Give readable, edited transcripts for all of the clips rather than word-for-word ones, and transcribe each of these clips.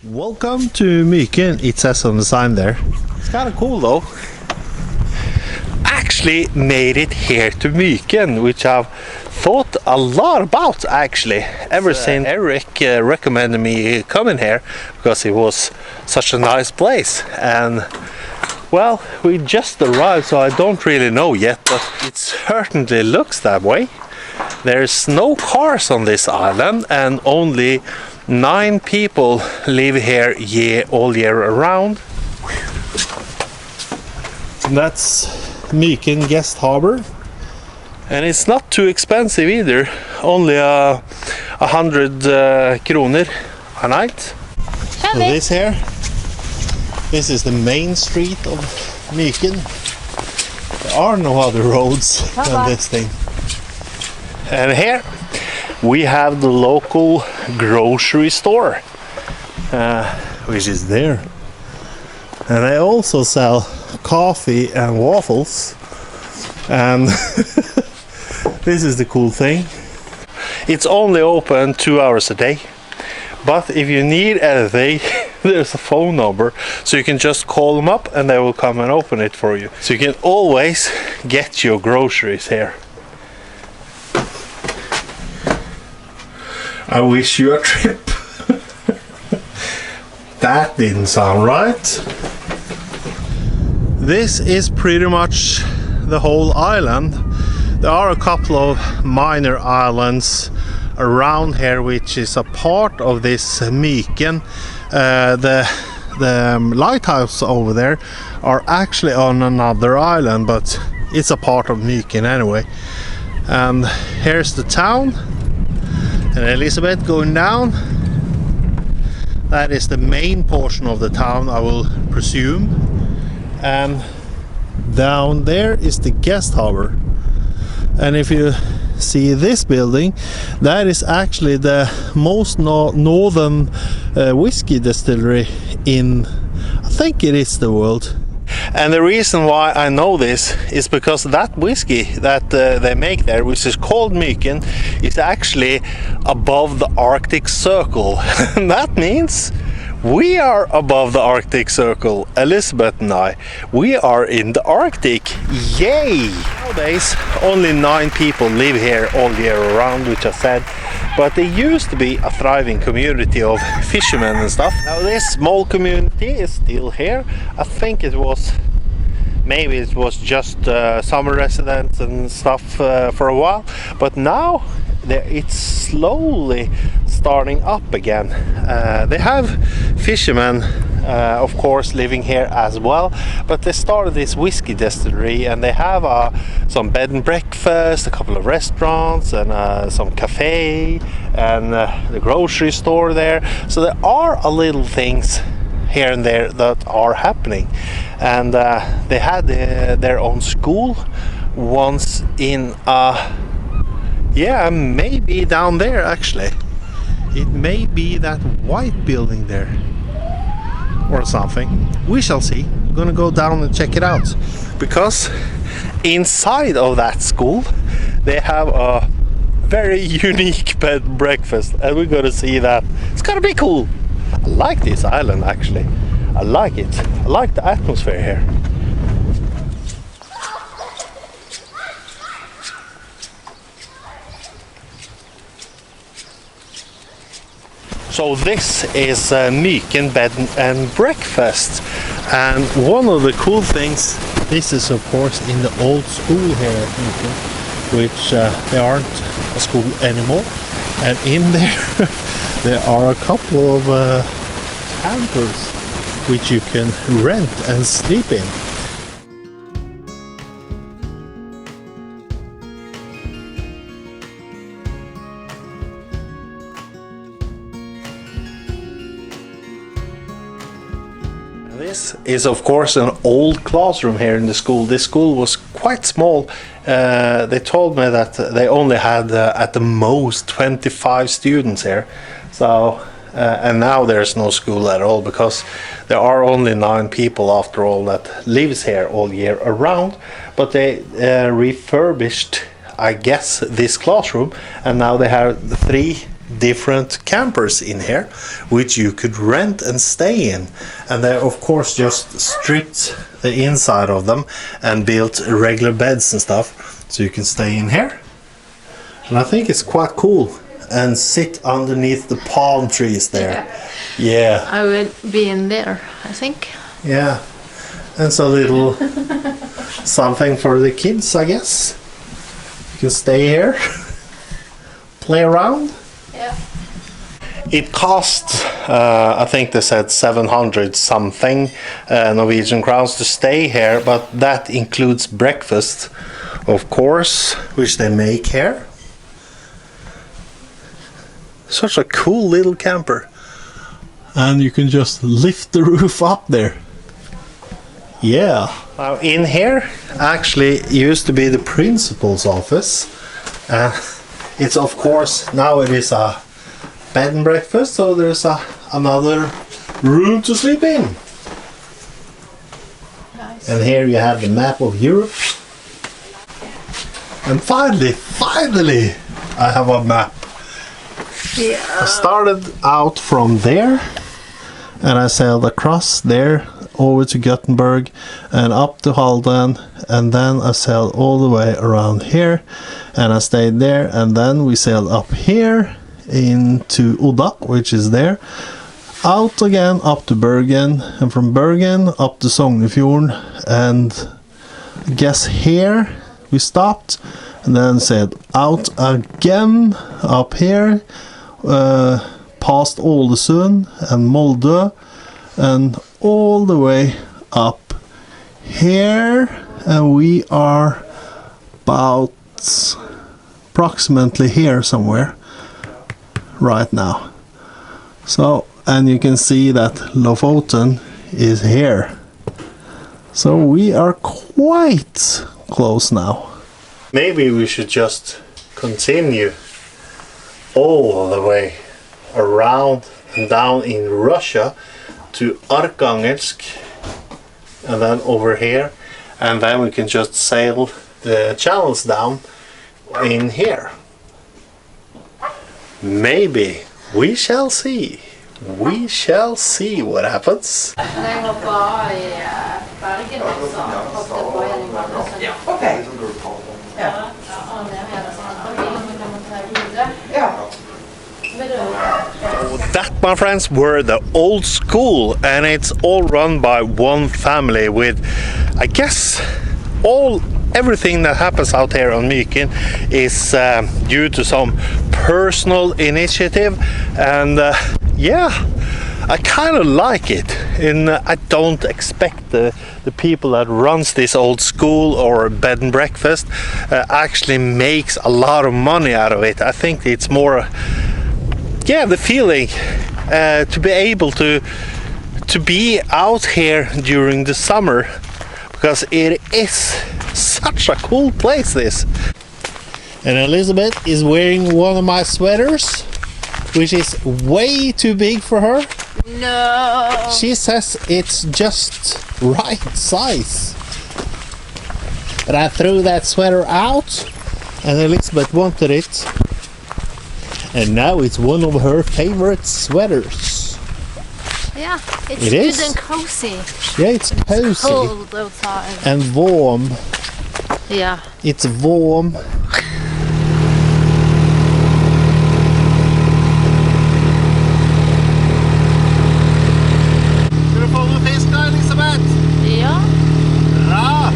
Welcome to Myken, it says on the sign there. It's kind of cool though. Actually made it here to Myken, which I've thought a lot about actually ever since Eric recommended me coming here because it was such a nice place. And well, we just arrived, so I don't really know yet, but it certainly looks that way. There's no cars on this island and only 9 people live here all year around. And that's Myken guest harbor, and it's not too expensive either, only 100 kroner a night. So this is the main street of Myken. There are no other roads than this thing. And here we have the local grocery store, which is there, and they also sell coffee and waffles. And this is the cool thing, it's only open 2 hours a day, but if you need anything there's a phone number, so you can just call them up and they will come and open it for you, so you can always get your groceries here. I wish you a trip. That didn't sound right. This is pretty much the whole island. There are a couple of minor islands around here which is a part of this Myken. The lighthouse over there are actually on another island, but it's a part of Myken anyway. And here's the town. And Elizabeth going down. That is the main portion of the town, I will presume. And down there is the guest harbor. And if you see this building, that is actually the most northern whiskey distillery in, I think it is the world. And the reason why I know this is because that whiskey that they make there, which is called Myken, is actually above the Arctic Circle. And that means we are above the Arctic Circle, Elizabeth and I. We are in the Arctic, yay! Nowadays only 9 people live here all year around, which I said, but there used to be a thriving community of fishermen and stuff. Now this small community is still here. I think maybe it was just summer residents and stuff for a while, but now it's slowly starting up again. They have fishermen of course living here as well, but they started this whiskey distillery and they have some bed and breakfast, a couple of restaurants and some cafe and the grocery store there. So there are a little things here and there that are happening, and they had their own school once in maybe down there actually. It may be that white building there or something. We shall see. I'm gonna go down and check it out, because inside of that school they have a very unique bed and breakfast, and we're gonna see that. It's gonna be cool. I like this island actually. I like it. I like the atmosphere here. So this is Myken bed and breakfast, and one of the cool things, this is of course in the old school here at Myken, which they aren't a school anymore, and in there there are a couple of campers which you can rent and sleep in. This is of course an old classroom here in the school. This school was quite small. They told me that they only had at the most 25 students here. So and now there's no school at all, because there are only 9 people after all that lives here all year around. But they refurbished, I guess, this classroom, and now they have 3 different campers in here, which you could rent and stay in. And they of course just stripped the inside of them and built regular beds and stuff, so you can stay in here. And I think it's quite cool, and sit underneath the palm trees there. Yeah. I will be in there, I think. Yeah. And so little something for the kids, I guess. You can stay here, play around. Yeah. It cost, I think they said 700 something Norwegian crowns to stay here, but that includes breakfast, of course, which they make here. Such a cool little camper. And you can just lift the roof up there. Yeah. Now in here actually used to be the principal's office. It's of course, now it is a bed and breakfast, so there's another room to sleep in. Nice. And here you have the map of Europe. And finally, I have a map. Yeah. I started out from there, and I sailed across there over to Gothenburg and up to Halden, and then I sailed all the way around here, and I stayed there, and then we sailed up here into Odak, which is there, out again up to Bergen, and from Bergen up to Sognefjorden, and I guess here we stopped, and then sailed out again up here, past Ålesund and Molde, and all the way up here, and we are about approximately here somewhere right now. So, and you can see that Lofoten is here, so we are quite close now. Maybe we should just continue all the way around and down in Russia to Arkhangelsk, and then over here, and then we can just sail the channels down in here. Maybe. We shall see. We shall see what happens. Okay. That, my friends, were the old school, and it's all run by one family with, I guess, everything that happens out here on Myken is due to some personal initiative, and yeah, I kind of like it. And I don't expect the people that runs this old school or bed and breakfast actually makes a lot of money out of it. I think it's more, yeah, the feeling to be able to be out here during the summer, because it is such a cool place, this. And Elizabeth is wearing one of my sweaters, which is way too big for her. No. She says it's just right size. But I threw that sweater out, and Elizabeth wanted it. And now it's one of her favorite sweaters. Yeah, it's It good is. and cozy. Yeah, it's cozy Cold outside. and warm. Yeah. It's warm. Ska du fånga fisk då, Elisabeth? Ja. Bra!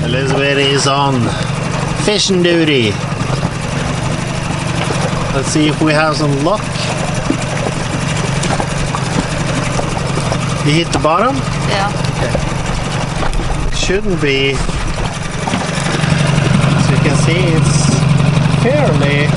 Elizabeth is on fishing duty. Let's see if we have some luck. You hit the bottom? Yeah. Shouldn't be. As you can see, it's fairly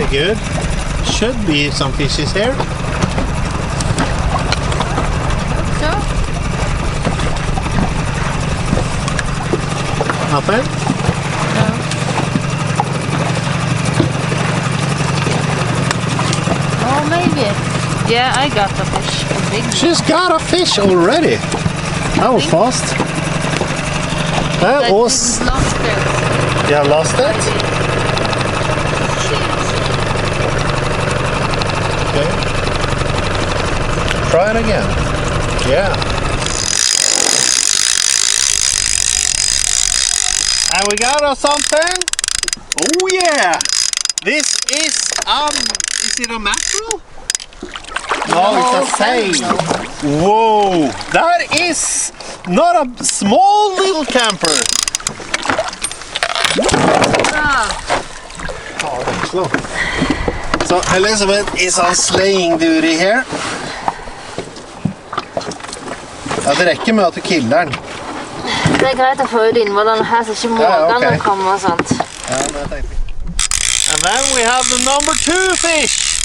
good. Should be some fishes here. So. Nothing? No. Oh, maybe. Yeah, I got a fish. A big one. She's got a fish already. That was fast. That I was. didn't lost it. Yeah, lost it? I did. Okay. Try it again. Yeah. And we got us something. Oh yeah. This is it a mackerel? No, it's a sail. Whoa, that is not a small little camper. Oh, that's slow. So Elizabeth is on slaying duty here. Ja, det räcker med att du killar den. Det greit å få ut innvollene her, så ikke mågene kommer og sånt. Ja, men jeg tenkte. And then we have the number 2 fish.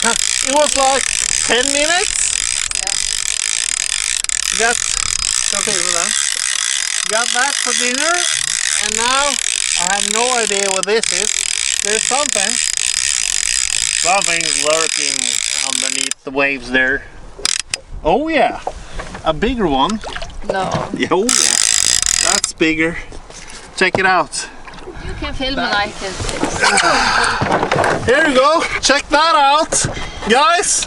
It was like 10 minutes. Yeah. Got that for dinner, and now I have no idea what this is. There's something's lurking underneath the waves there. Oh yeah, a bigger one. No. Oh yeah, that's bigger. Check it out. You can film like it. Here you go, check that out, guys.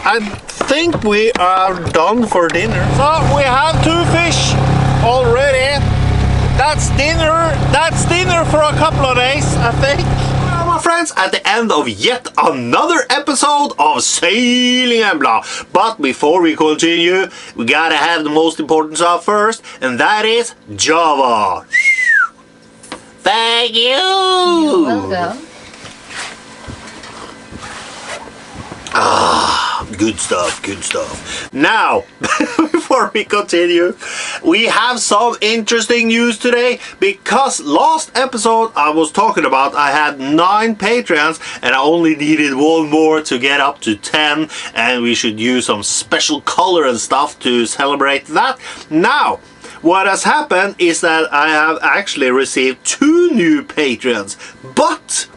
I think we are done for dinner. So we have 2 fish already. That's dinner for a couple of days, I think. Well, my friends, at the end of yet another episode of Sailing Embla. But before we continue, we gotta have the most important stuff first, and that is Java. Thank you. You're welcome. Good stuff, good stuff. Now, before we continue, we have some interesting news today, because last episode I was talking about I had 9 Patreons and I only needed 1 more to get up to 10, and we should use some special color and stuff to celebrate that. Now, what has happened is that I have actually received 2 new Patreons, but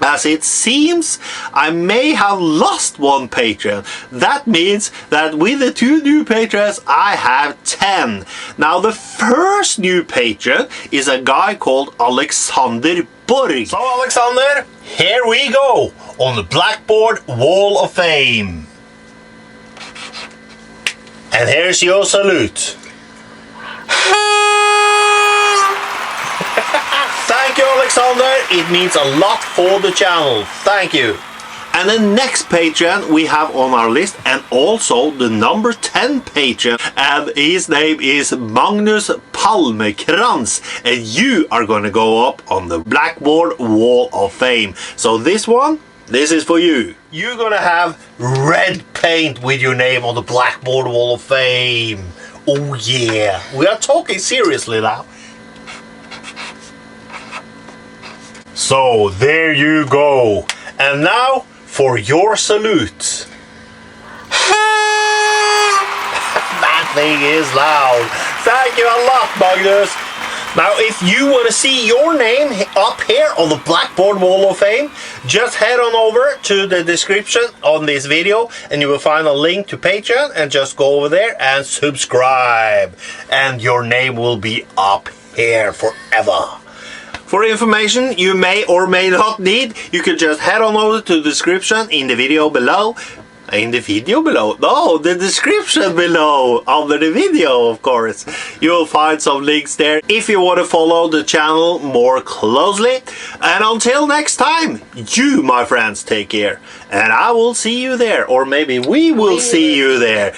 as it seems, I may have lost 1 Patreon. That means that with the 2 new patrons, I have 10. Now, the first new patron is a guy called Alexander Borg. So, Alexander, here we go on the Blackboard Wall of Fame. And here's your salute. Thank you, Alexander. It means a lot for the channel. Thank you. And the next Patreon we have on our list, and also the number 10 Patreon, and his name is Magnus Palmekrans, and you are going to go up on the Blackboard Wall of Fame. So this is for you. You're going to have red paint with your name on the Blackboard Wall of Fame. Oh yeah. We are talking seriously now. So there you go. And now for your salute. That thing is loud. Thank you a lot, Magnus. Now, if you want to see your name up here on the Blackboard Wall of Fame, just head on over to the description on this video and you will find a link to Patreon, and just go over there and subscribe. And your name will be up here forever. For information you may or may not need, you can just head on over to the description in the video below. No, the description below, under the video, of course. You'll find some links there if you want to follow the channel more closely. And until next time, you, my friends, take care. And I will see you there, or maybe we will see you there.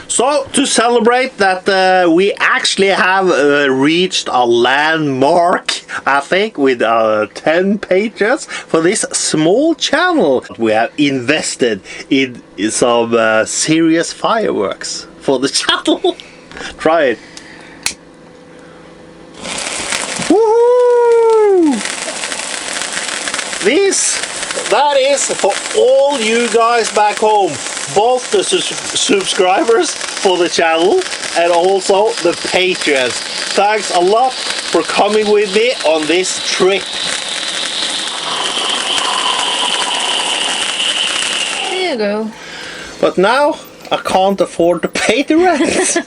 So, to celebrate that we actually have reached a landmark, I think, with 10 patrons for this small channel, we have invested in some serious fireworks for the channel. Try it. Woohoo! That is for all you guys back home. Both the subscribers for the channel and also the patrons. Thanks a lot for coming with me on this trip. There you go. But now I can't afford to pay the rent.